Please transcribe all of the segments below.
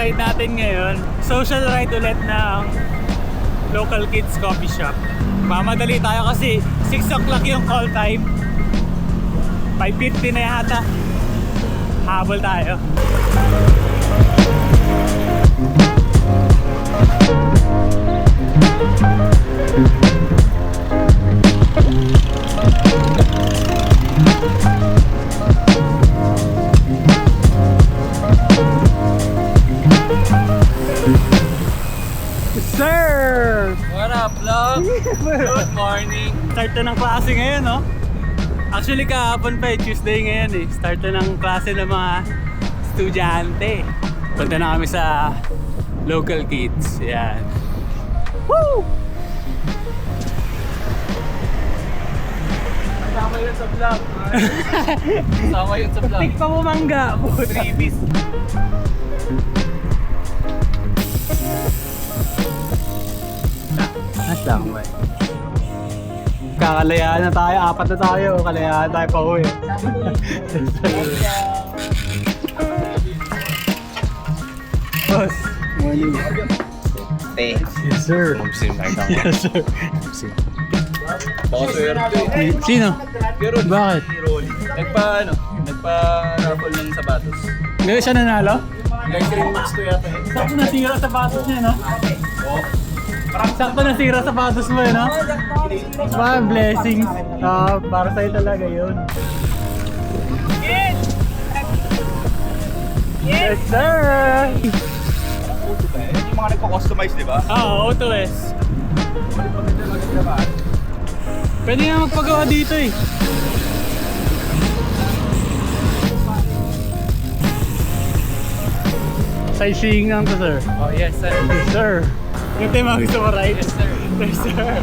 ride natin ngayon, social ride ulit ng local kids coffee shop. Mamadali tayo kasi 6 o'clock yung call time. 5:50 na yata. Habol tayo. Sir! What up, vlog? Good morning. Start na ng klase ngayon, no? Actually, kahapon pa Tuesday ngayon eh. Start na ng klase ng mga estudyante. Punta na kami sa local kids. Yan. Woo! Kasama yun sa vlog. Kasama yun sa vlog. Tik pa mo mangga. Freebies. Lang ba? Kakalayaan na tayo, 4 na tayo. Kalayaan tayo pa uwi. Boss, morning. Yes, sir. Yes, sir. Baka swerte. Sino? Pero Bakit? nagpa-raffle ng sapatos. Ngayon siya nanalo? Like 3 months to yata eh. Sakto nasira sa sapatos niya, no? Sakto nasira sa sapatos mo, no? Wow, blessings. Para sa'yo talaga yun. Yes, sir! Yung mga nagko-customize, di ba? Oo, AutoS. Pwede nga magpagawa dito eh. Sightseeing lang to, sir. Oh, yes, sir. Yes, sir. Yung tema gusto mo, right? Yes, sir. Yes, sir.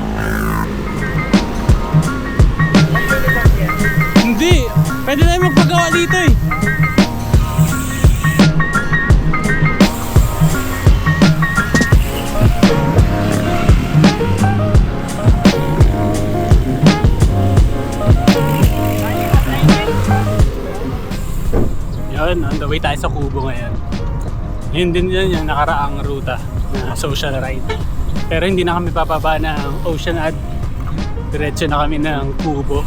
Hindi! Pwede na yung magpagawa dito eh. Yun, on the way tayo sa Kubo ngayon. Yun din yun yung nakaraang ruta na social ride. Pero hindi na kami bababa ng Ocean Ad. Diretso na kami ng Kubo.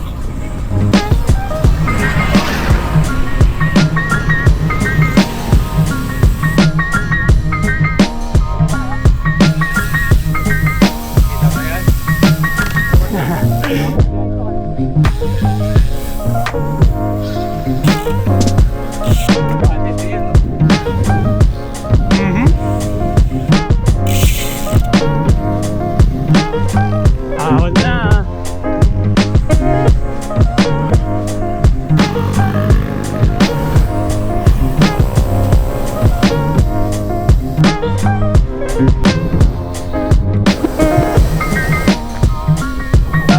Ahon na.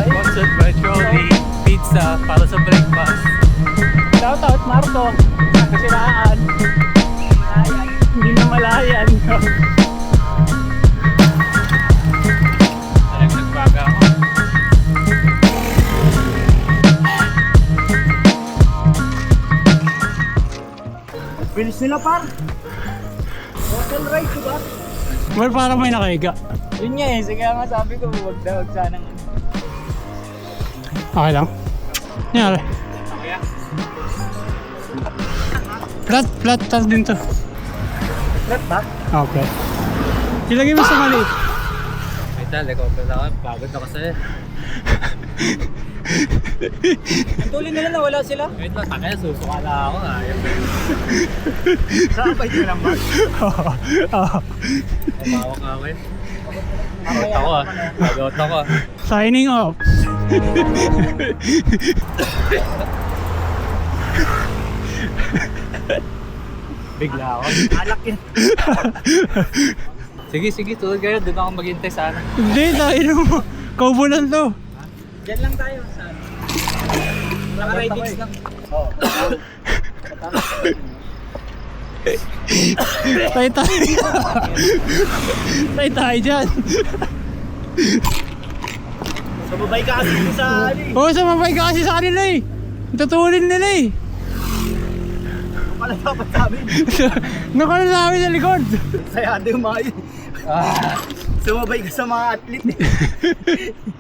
Sponsored by Trolley Pizza para sa breakfast. Shout out Marco. Kasiraan. Hindi na malayan. Nagbaga ako. Bilis nila par. Hotel ride diba? Well, parang may nakahiga. Yun nga eh, sige nga sabi ko, wag sanang Okay lang. Nangyari. Flat din to. flat ba? Okay. Ilagay mo sa maliit. Wait na, recover na ako. Pagod ako sa'yo. Tuloy nila na wala sila. Wait lang, takaya susuka na ako. Ayaw ba yun? Nakapay ka lang ba? Mawak nga ako yun. Pagod ako ah. Pagod ako ah. Signing off. Bigla ako. Alak yan. Sige, tulad kayo. Doon ako maghintay sana. Hindi, tayo mo. Kaubo lang to. Diyan lang tayo sa naka-ridings lang. Oo. Tayo. Tayo dyan. Sumabay ka kasi sa ano eh. Oo, sumabay ka kasi sa kanila eh. Tutulin nila eh. ka na dapat sa amin. Nakala namin sa likod. Sayado yung mga yun. Sumabay ka sa mga athlete eh.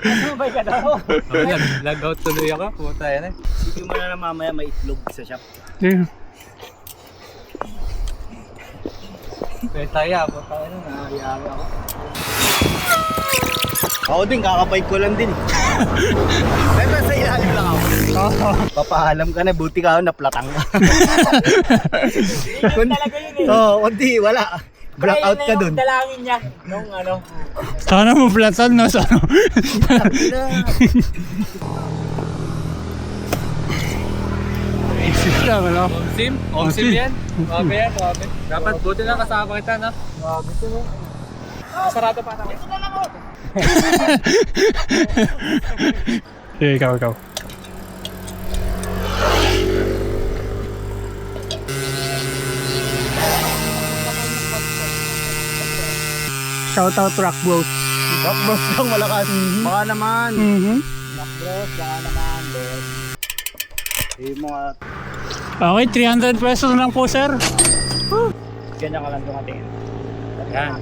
Sumabay ka daw. Lag out tuloy ako. Puta yan eh. Sige mo na lang mamaya may itlog sa shop. Pwede tayo. Puta yan. Nakayari ako. Ako din, kakabike ko lang din. Pero sa ilalim lang ako. Papaalam ka na, buti ka ako, naplatang ka. Talaga yun eh. Oo, kundi wala. Blackout ka dun. Dalangin niya nung ano. Sana mo platan na sa ano. Isip lang, ano? Omsim? Omsim yan? Grabe yan, grabe. Dapat buti lang kasama kita, no? Grabe ito, no? Sarado pa naman. Ito na lang ako. Ikaw. Shout out Rock Bros. Rock Bros lang malakas. Baka naman. Rock Bros, baka naman doon. Yung mga... Okay, 300 pesos lang po, sir. Ganyan ka lang dumating. Yan.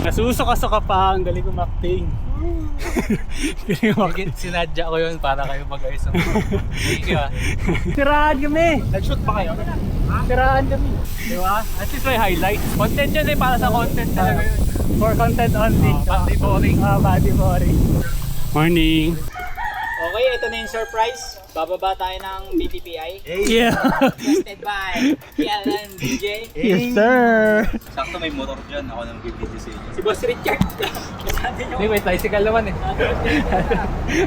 Nasuso ka pa, ang galing umakting. Galing umakting. Sinadya ko yun para kayo mag-ayos. Thank you, ah. Tirahan kami. Nag-shoot ba kayo? Tirahan kami. Di ba? At least may highlights. Content yun eh, para sa content talaga yun. For content only. Pati boring. Body boring. Morning. Okay, ito na yung surprise. Bababa tayo ng BTPI. Yeah. Hosted by PLN DJ. Yes, sir. Sakto may motor dyan. Ako nang bibidyo sa inyo. Si Boss Richard. Kasama niyo. Hindi, may tricycle naman eh.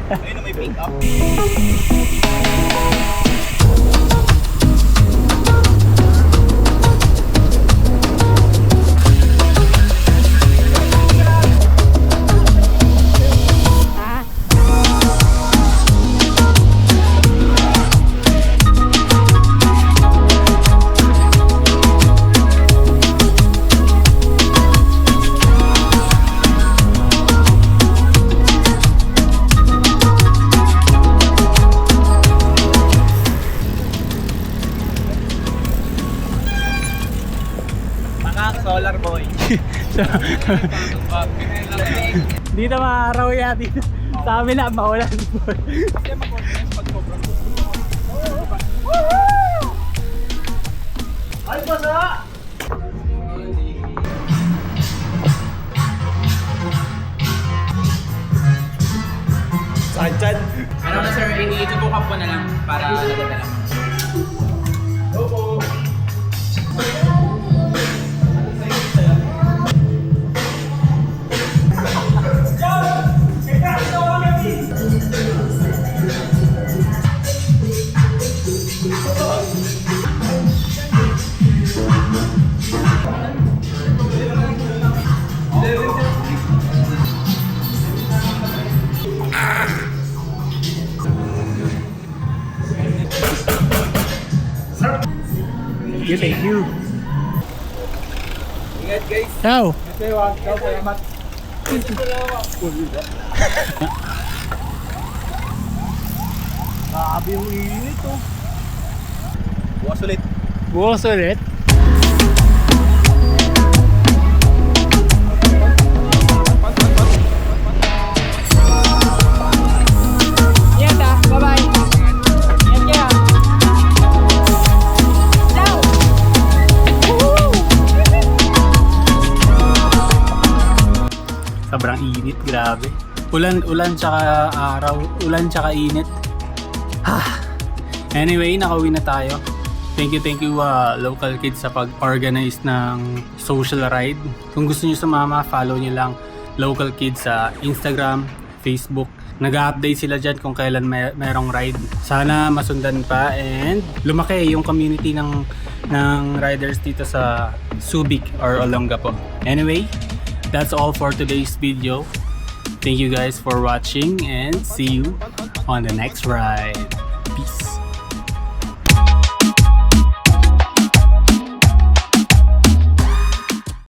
Ayun na may pick up. Solar boy. Dito maaraw yan. Dito. Sa amin na, maulan. Ay, basa! Saan dyan? Ano na sir, i-tutukan ko na lang para nadadala. Thank you. Ingat guys. Ciao. Salamat. Grabe yung init oh. Bukas ulit. Bukas ulit. Bye-bye. Yan kaya. Ciao. Sobrang init, grabe. Ulan tsaka araw, ulan tsaka init. Anyway, nakauwi na tayo. Thank you local kids sa pag-organize ng social ride. Kung gusto niyo sumama, follow niyo lang local kids sa Instagram, Facebook. Nag-update sila dyan kung kailan merong ride. Sana masundan pa and lumaki yung community ng riders dito sa Subic or Olongapo. Anyway, that's all for today's video. Thank you guys for watching and see you on the next ride.